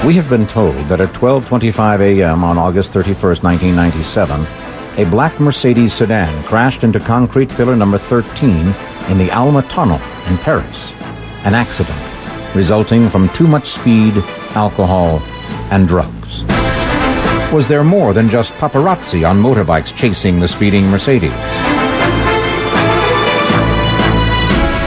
We have been told that at 12:25 a.m. on August 31st, 1997, a black Mercedes sedan crashed into concrete pillar number 13 in the Alma Tunnel in Paris. An accident resulting from too much speed, alcohol, and drugs. Was there more than just paparazzi on motorbikes chasing the speeding Mercedes?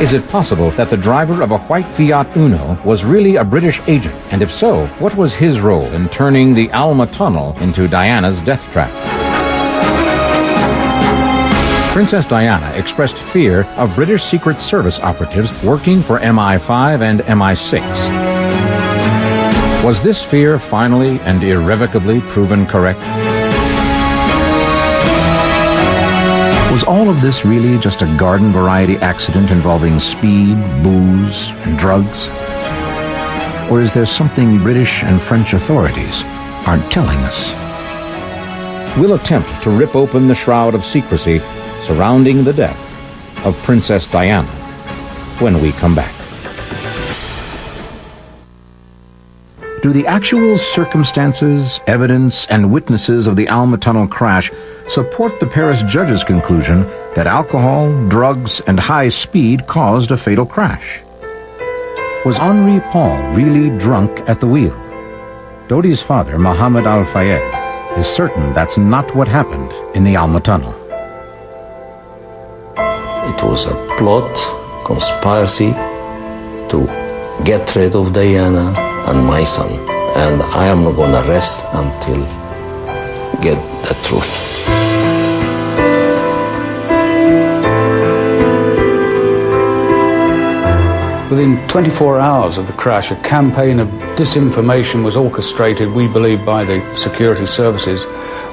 Is it possible that the driver of a white Fiat Uno was really a British agent? And if so, what was his role in turning the Alma Tunnel into Diana's death trap? Princess Diana expressed fear of British Secret Service operatives working for MI5 and MI6. Was this fear finally and irrevocably proven correct? Was all of this really just a garden variety accident involving speed, booze, and drugs? Or is there something British and French authorities aren't telling us? We'll attempt to rip open the shroud of secrecy surrounding the death of Princess Diana when we come back. Do the actual circumstances, evidence, and witnesses of the Alma Tunnel crash support the Paris judge's conclusion that alcohol, drugs, and high speed caused a fatal crash? Was Henri Paul really drunk at the wheel? Dodi's father, Mohammed Al-Fayed, is certain that's not what happened in the Alma Tunnel. It was a plot, conspiracy to get rid of Diana and my son, and I am not going to rest until get the truth. Within 24 hours of the crash, a campaign of disinformation was orchestrated, we believe, by the security services,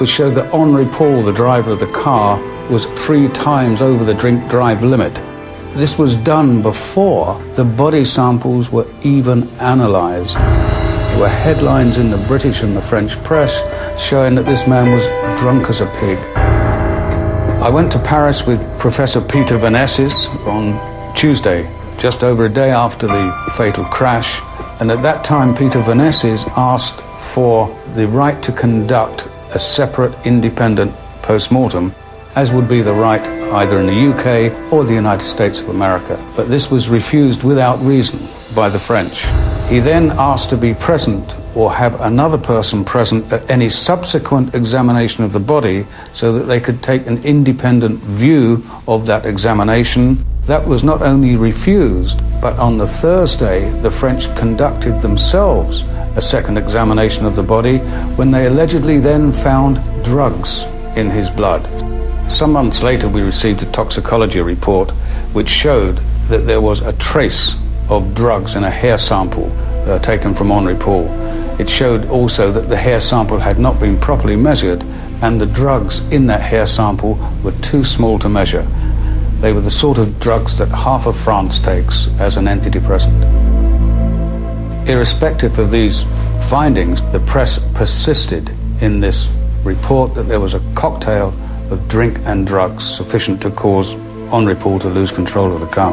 which showed that Henri Paul, the driver of the car, was 3 times over the drink-drive limit. This was done before the body samples were even analysed. There were headlines in the British and the French press showing that this man was drunk as a pig. I went to Paris with Professor Peter Vanessis on Tuesday, just over a day after the fatal crash, and at that time Peter Vanessis asked for the right to conduct a separate independent post-mortem, as would be the right either in the UK or the United States of America. But this was refused without reason by the French. He then asked to be present or have another person present at any subsequent examination of the body so that they could take an independent view of that examination. That was not only refused, but on the Thursday, the French conducted themselves a second examination of the body when they allegedly then found drugs in his blood. Some months later, we received a toxicology report which showed that there was a trace of drugs in a hair sample taken from Henri Paul. It showed also that the hair sample had not been properly measured, and the drugs in that hair sample were too small to measure. They were the sort of drugs that half of France takes as an antidepressant. Irrespective of these findings, the press persisted in this report that there was a cocktail of drink and drugs sufficient to cause Henri Paul to lose control of the car.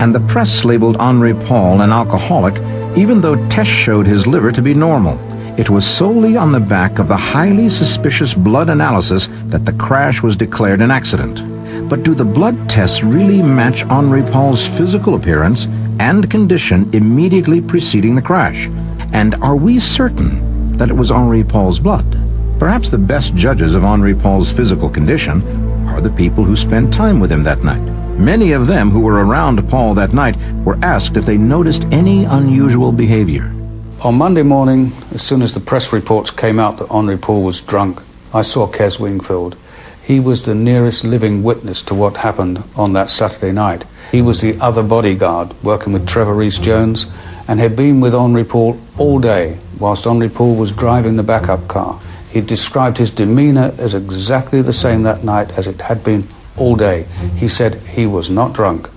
And the press labeled Henri Paul an alcoholic, even though tests showed his liver to be normal. It was solely on the back of the highly suspicious blood analysis that the crash was declared an accident. But do the blood tests really match Henri Paul's physical appearance and condition immediately preceding the crash? And are we certain that it was Henri Paul's blood? Perhaps the best judges of Henri Paul's physical condition are the people who spent time with him that night. Many of them who were around Paul that night were asked if they noticed any unusual behavior. On Monday morning, as soon as the press reports came out that Henri Paul was drunk, I saw Kes Wingfield. He was the nearest living witness to what happened on that Saturday night. He was the other bodyguard working with Trevor Rees-Jones and had been with Henri Paul all day whilst Henri Paul was driving the backup car. He described his demeanour as exactly the same that night as it had been all day. He said he was not drunk.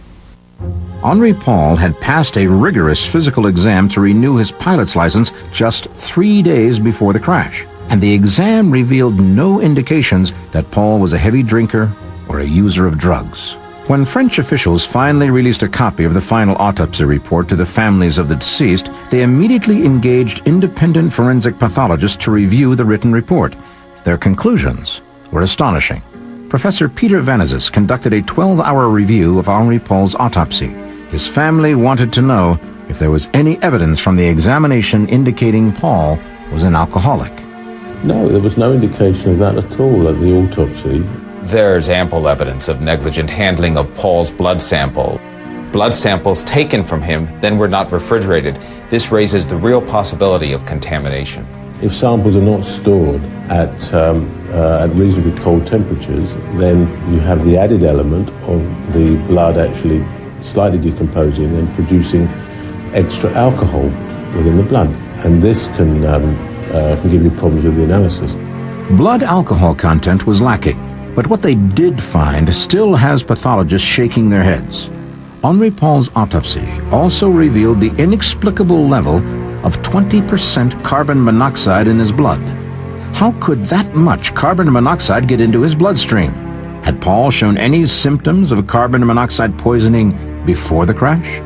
Henri Paul had passed a rigorous physical exam to renew his pilot's license just 3 days before the crash, and the exam revealed no indications that Paul was a heavy drinker or a user of drugs. When French officials finally released a copy of the final autopsy report to the families of the deceased, they immediately engaged independent forensic pathologists to review the written report. Their conclusions were astonishing. Professor Peter Vanezis conducted a 12-hour review of Henri Paul's autopsy. His family wanted to know if there was any evidence from the examination indicating Paul was an alcoholic. No, there was no indication of that at all at the autopsy. There's ample evidence of negligent handling of Paul's blood sample. Blood samples taken from him then were not refrigerated. This raises the real possibility of contamination. If samples are not stored at reasonably cold temperatures, then you have the added element of the blood actually slightly decomposing and producing extra alcohol within the blood. And this can give you problems with the analysis. Blood alcohol content was lacking, but what they did find still has pathologists shaking their heads. Henri Paul's autopsy also revealed the inexplicable level of 20% carbon monoxide in his blood. How could that much carbon monoxide get into his bloodstream? Had Paul shown any symptoms of carbon monoxide poisoning before the crash?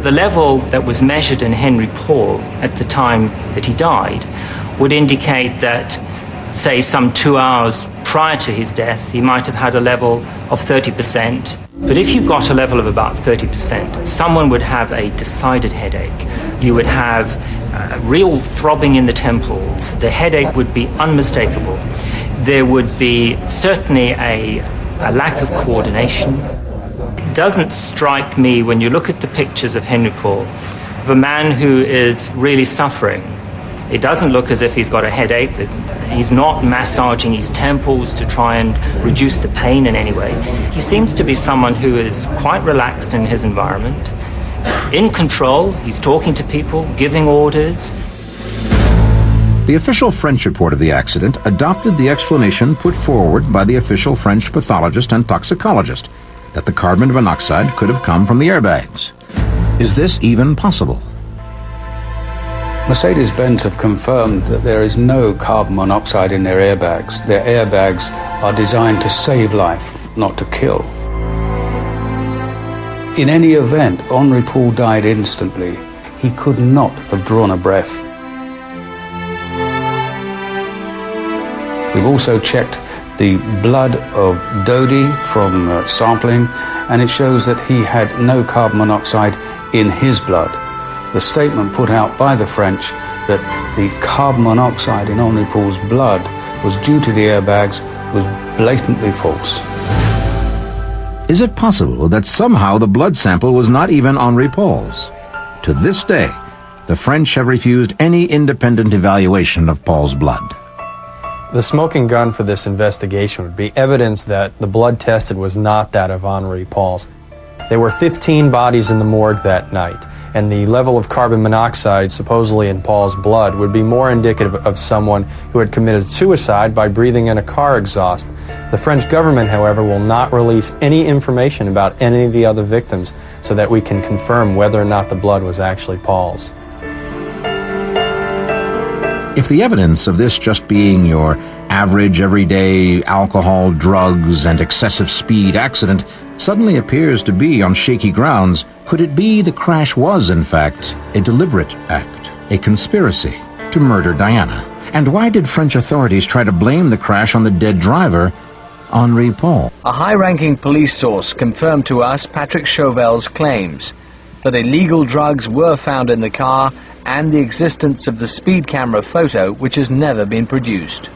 The level that was measured in Henri Paul at the time that he died would indicate that, say, some 2 hours prior to his death, he might have had a level of 30%. But if you've got a level of about 30%, someone would have a decided headache. You would have real throbbing in the temples. The headache would be unmistakable. There would be certainly a lack of coordination. It doesn't strike me, when you look at the pictures of Henri Paul, of a man who is really suffering. It doesn't look as if he's got a headache. He's not massaging his temples to try and reduce the pain in any way. He seems to be someone who is quite relaxed in his environment, in control. He's talking to people, giving orders. The official French report of the accident adopted the explanation put forward by the official French pathologist and toxicologist, that the carbon monoxide could have come from the airbags. Is this even possible? Mercedes-Benz have confirmed that there is no carbon monoxide in their airbags. Their airbags are designed to save life, not to kill. In any event, Henri Paul died instantly. He could not have drawn a breath. We've also checked the blood of Dodi from sampling, and it shows that he had no carbon monoxide in his blood. The statement put out by the French that the carbon monoxide in Henri Paul's blood was due to the airbags was blatantly false. Is it possible that somehow the blood sample was not even Henri Paul's? To this day, the French have refused any independent evaluation of Paul's blood. The smoking gun for this investigation would be evidence that the blood tested was not that of Henri Paul's. There were 15 bodies in the morgue that night, and the level of carbon monoxide supposedly in Paul's blood would be more indicative of someone who had committed suicide by breathing in a car exhaust. The French government, however, will not release any information about any of the other victims so that we can confirm whether or not the blood was actually Paul's. If the evidence of this just being your average, everyday alcohol, drugs, and excessive speed accident suddenly appears to be on shaky grounds, could it be the crash was, in fact, a deliberate act, a conspiracy to murder Diana? And why did French authorities try to blame the crash on the dead driver, Henri Paul? A high-ranking police source confirmed to us Patrick Chauvel's claims that illegal drugs were found in the car and the existence of the speed camera photo, which has never been produced.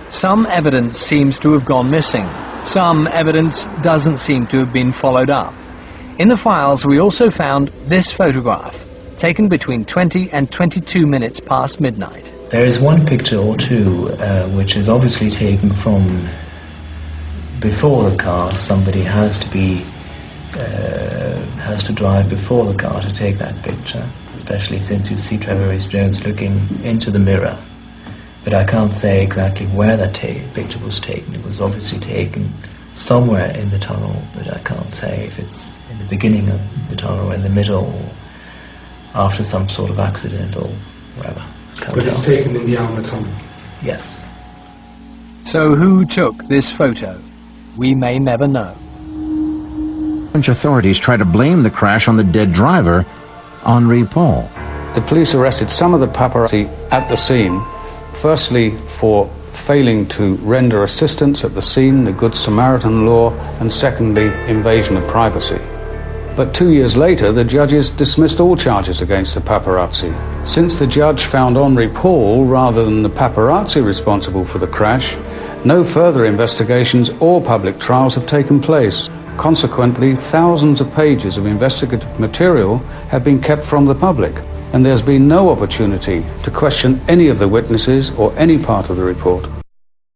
Some evidence seems to have gone missing. Some evidence doesn't seem to have been followed up. In the files, we also found this photograph, taken between 20 and 22 minutes past midnight. There is one picture or two which is obviously taken from before the car. Somebody has to drive before the car to take that picture, especially since you see Trevor Rhys-Jones looking into the mirror. But I can't say exactly where that picture was taken. It was obviously taken somewhere in the tunnel, but I can't say if it's in the beginning of the tunnel or in the middle or after some sort of accident or wherever. But it's taken in the Alma tunnel? Yes. So who took this photo? We may never know. French authorities try to blame the crash on the dead driver, Henri Paul. The police arrested some of the paparazzi at the scene, firstly for failing to render assistance at the scene, the Good Samaritan law, and secondly, invasion of privacy. But 2 years later, the judges dismissed all charges against the paparazzi. Since the judge found Henri Paul rather than the paparazzi responsible for the crash, no further investigations or public trials have taken place. Consequently, thousands of pages of investigative material have been kept from the public, and there's been no opportunity to question any of the witnesses or any part of the report.